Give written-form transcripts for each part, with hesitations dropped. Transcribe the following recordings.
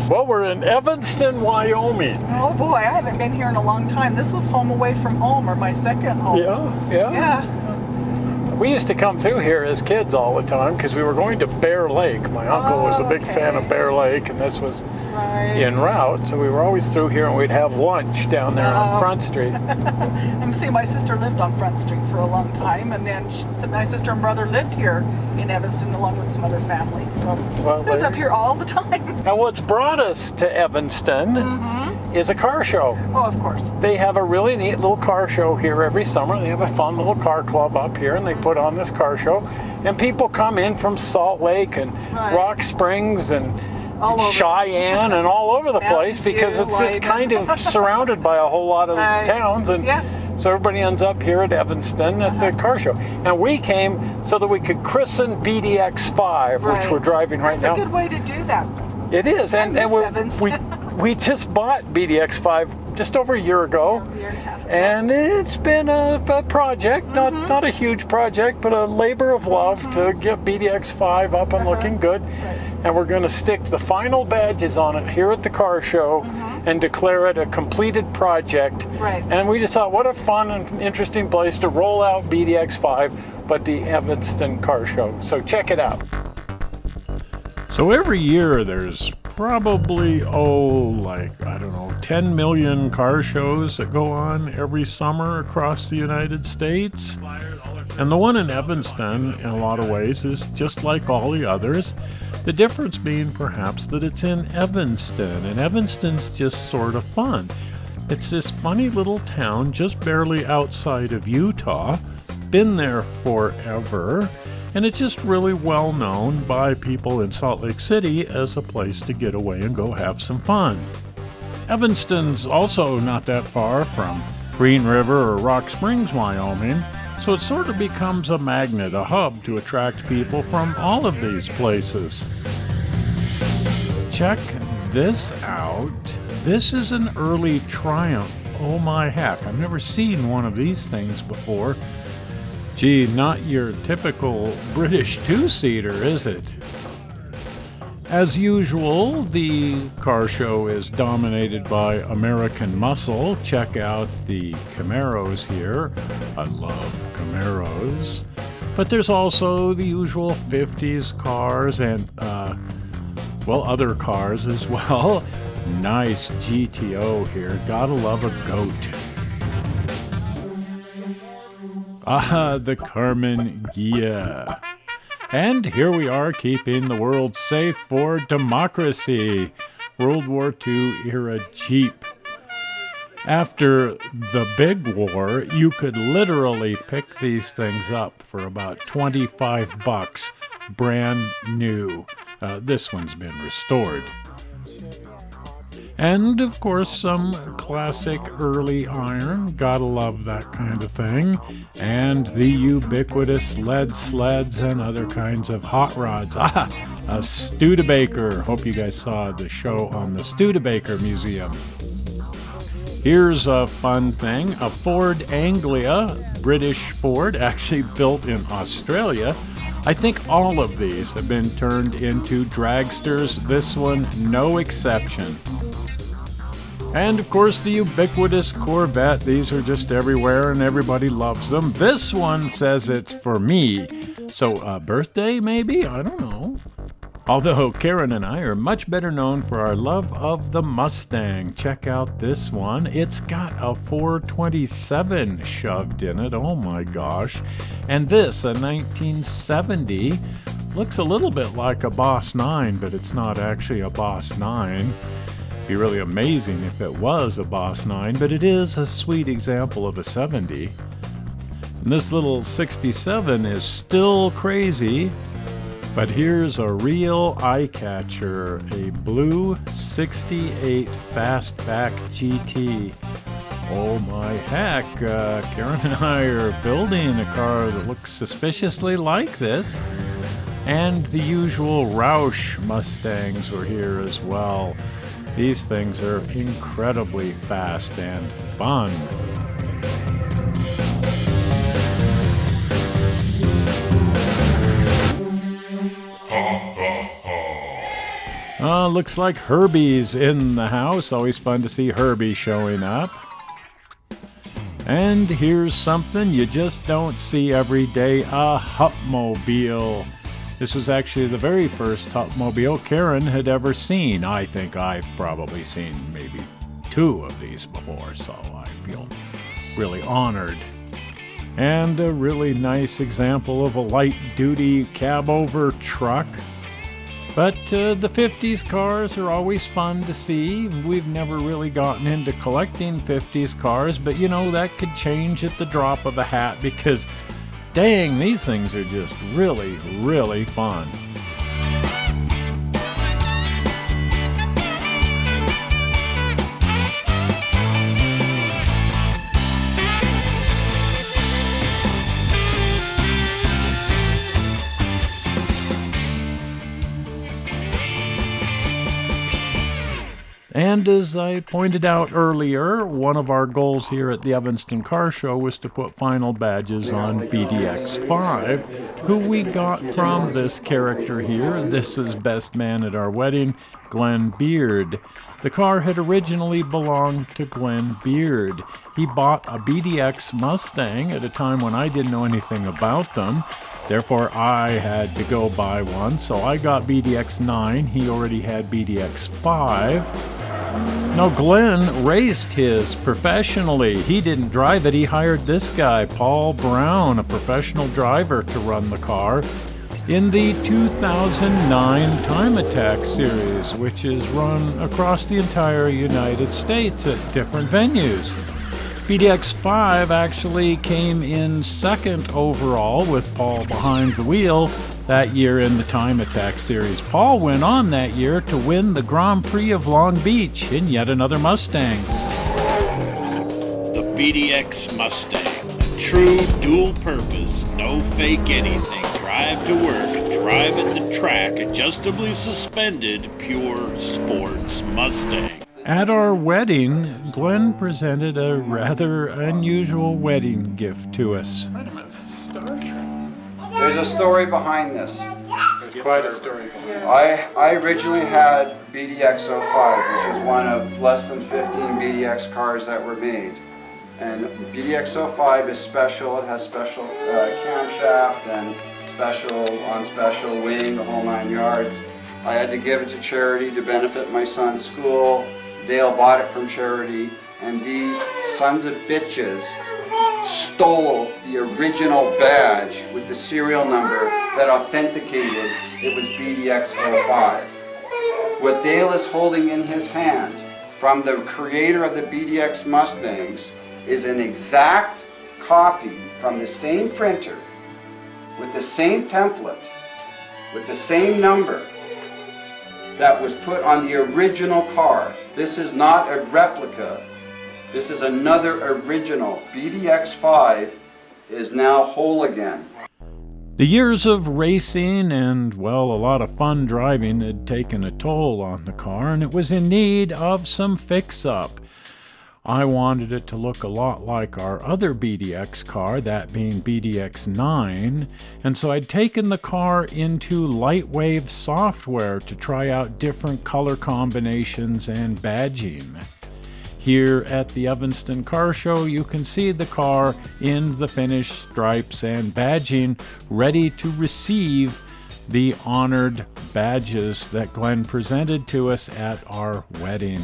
Well, we're in Evanston, Wyoming. Oh boy, I haven't been here in a long time. This was home away from home, or my second home. Yeah. We used to come through here as kids all the time because we were going to Bear Lake. My uncle was a big fan of Bear Lake, and this was en route. So we were always through here, and we'd have lunch down there on Front Street. And see, my sister lived on Front Street for a long time, and then my sister and brother lived here in Evanston along with some other families. So I was up here all the time. And what's brought us to Evanston is a car show. Oh, of course. They have a really neat little car show here every summer. They have a fun little car club up here, and they put on this car show. And people come in from Salt Lake and Rock Springs and Cheyenne and all over the place because it's just kind of surrounded by a whole lot of towns. And so everybody ends up here at Evanston at the car show. And we came so that we could christen BDX 5, which we're driving right now. It's a good way to do that. It is. And we just bought BDX 5 just over a year ago. A year and a half. And it's been a project, not a huge project, but a labor of love to get BDX 5 up and looking good. And we're going to stick the final badges on it here at the car show and declare it a completed project. And we just thought, what a fun and interesting place to roll out BDX 5, but the Evanston Car Show. So check it out. So every year there's probably, 10 million car shows that go on every summer across the United States. And the one in Evanston, in a lot of ways, is just like all the others. The difference being perhaps that it's in Evanston, and Evanston's just sort of fun. It's this funny little town just barely outside of Utah, been there forever, and it's just really well known by people in Salt Lake City as a place to get away and go have some fun. Evanston's also not that far from Green River or Rock Springs, Wyoming, so it sort of becomes a magnet, a hub to attract people from all of these places. Check this out. This is an early Triumph. Oh my heck, I've never seen one of these things before. Gee, not your typical British two-seater, is it? As usual, the car show is dominated by American muscle. Check out the Camaros here. I love Camaros. But there's also the usual 50s cars and, other cars as well. Nice GTO here. Gotta love a goat. The Carmen Ghia. And here we are keeping the world safe for democracy. World War II era Jeep. After the big war, you could literally pick these things up for about $25, brand new. This one's been restored. And, of course, some classic early iron. Gotta love that kind of thing. And the ubiquitous lead sleds and other kinds of hot rods. A Studebaker. Hope you guys saw the show on the Studebaker Museum. Here's a fun thing. A Ford Anglia, British Ford, actually built in Australia. I think all of these have been turned into dragsters. This one, no exception. And, of course, the ubiquitous Corvette. These are just everywhere, and everybody loves them. This one says it's for me. So, birthday, maybe? I don't know. Although Karen and I are much better known for our love of the Mustang. Check out this one. It's got a 427 shoved in it. Oh, my gosh. And this, a 1970, looks a little bit like a Boss 9, but it's not actually a Boss 9. Be really amazing if it was a Boss 9, but it is a sweet example of a 70. And this little 67 is still crazy, but here's a real eye-catcher, a blue 68 Fastback GT. Oh my heck, Karen and I are building a car that looks suspiciously like this. And the usual Roush Mustangs were here as well. These things are incredibly fast and fun. Looks like Herbie's in the house. Always fun to see Herbie showing up. And here's something you just don't see every day, a Hupmobile. This was actually the very first Hupmobile Karen had ever seen. I think I've probably seen maybe 2 of these before, so I feel really honored. And a really nice example of a light-duty cab-over truck. But the 50s cars are always fun to see. We've never really gotten into collecting 50s cars, but you know, that could change at the drop of a hat because, dang, these things are just really, really fun. And as I pointed out earlier, one of our goals here at the Evanston Car Show was to put final badges on BDX 5, who we got from this character here. This is best man at our wedding, Glenn Beard. The car had originally belonged to Glenn Beard. He bought a BDX Mustang at a time when I didn't know anything about them. Therefore, I had to go buy one, so I got BDX 9. He already had BDX 5. Now, Glenn raced his professionally. He didn't drive it. He hired this guy, Paul Brown, a professional driver, to run the car in the 2009 Time Attack series, which is run across the entire United States at different venues. BDX 5 actually came in second overall with Paul behind the wheel that year in the Time Attack series. Paul went on that year to win the Grand Prix of Long Beach in yet another Mustang. The BDX Mustang, a true dual purpose, no fake anything, drive to work, drive at the track, adjustably suspended, pure sports Mustang. At our wedding, Glenn presented a rather unusual wedding gift to us. Wait a minute, it's a Star Trek. There's a story behind this. There's quite a story. I originally had BDX 05, which was one of less than 15 BDX cars that were made. And BDX 05 is special. It has special camshaft and special wing, the whole 9 yards. I had to give it to charity to benefit my son's school. Dale bought it from charity, and these sons of bitches stole the original badge with the serial number that authenticated it was BDX 05. What Dale is holding in his hand from the creator of the BDX Mustangs is an exact copy from the same printer, with the same template, with the same number that was put on the original car. This is not a replica. This is another original. BDX 5 is now whole again. The years of racing and, well, a lot of fun driving had taken a toll on the car, and it was in need of some fix-up. I wanted it to look a lot like our other BDX car, that being BDX 9, and so I'd taken the car into Lightwave software to try out different color combinations and badging. Here at the Evanston Car Show, you can see the car in the finished stripes and badging, ready to receive the honored badges that Glenn presented to us at our wedding.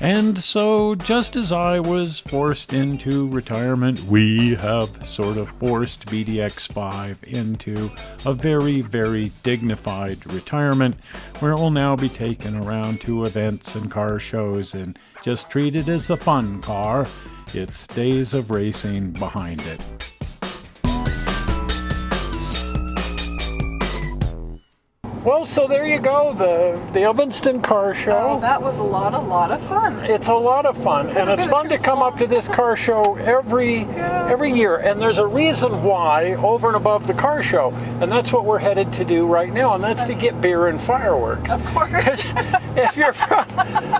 And so, just as I was forced into retirement, we have sort of forced BDX 5 into a very, very dignified retirement, where it will now be taken around to events and car shows and just treated as a fun car. It's days of racing behind it. Well, so there you go, the Evanston Car Show. Oh, that was a lot of fun. It's a lot of fun, and it's fun to come up to this car show every year. And there's a reason why over and above the car show, and that's what we're headed to do right now, and that's to get beer and fireworks. Of course. If you're from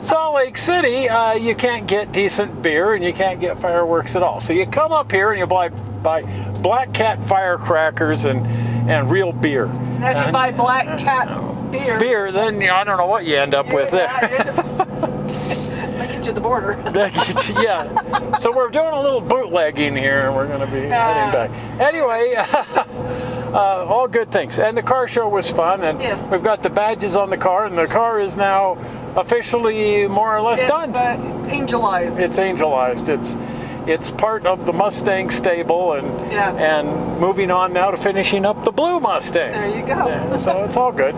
Salt Lake City, you can't get decent beer and you can't get fireworks at all. So you come up here and you buy Black Cat firecrackers and real beer. Now, if you buy Black Cat beer, then I don't know what you end up with there. That gets you the border. Yeah. So we're doing a little bootlegging here, and we're going to be heading back. Anyway, all good things. And the car show was fun, and we've got the badges on the car, and the car is now officially more or less done. Angelized. It's angelized. It's part of the Mustang stable, and moving on now to finishing up the blue Mustang. There you go. Yeah, so it's all good.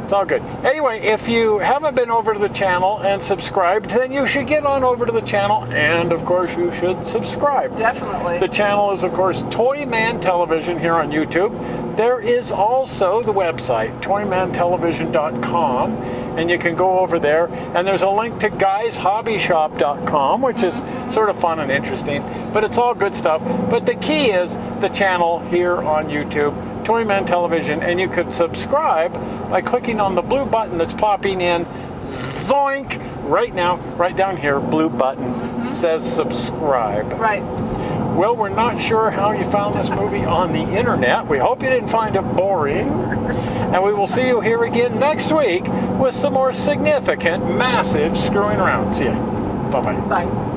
It's all good. Anyway, if you haven't been over to the channel and subscribed, then you should get on over to the channel, and of course you should subscribe. Definitely. The channel is of course Toyman Television here on YouTube. There is also the website, toymantelevision.com, and you can go over there, and there's a link to guysHobbyShop.com, which is sort of fun and interesting, but it's all good stuff. But the key is the channel here on YouTube, Toyman Television, and you could subscribe by clicking on the blue button that's popping in. Zoink! Right now, right down here, blue button says subscribe. Right. Well, we're not sure how you found this movie on the internet. We hope you didn't find it boring. And we will see you here again next week with some more significant, massive screwing around. See ya. Bye-bye. Bye.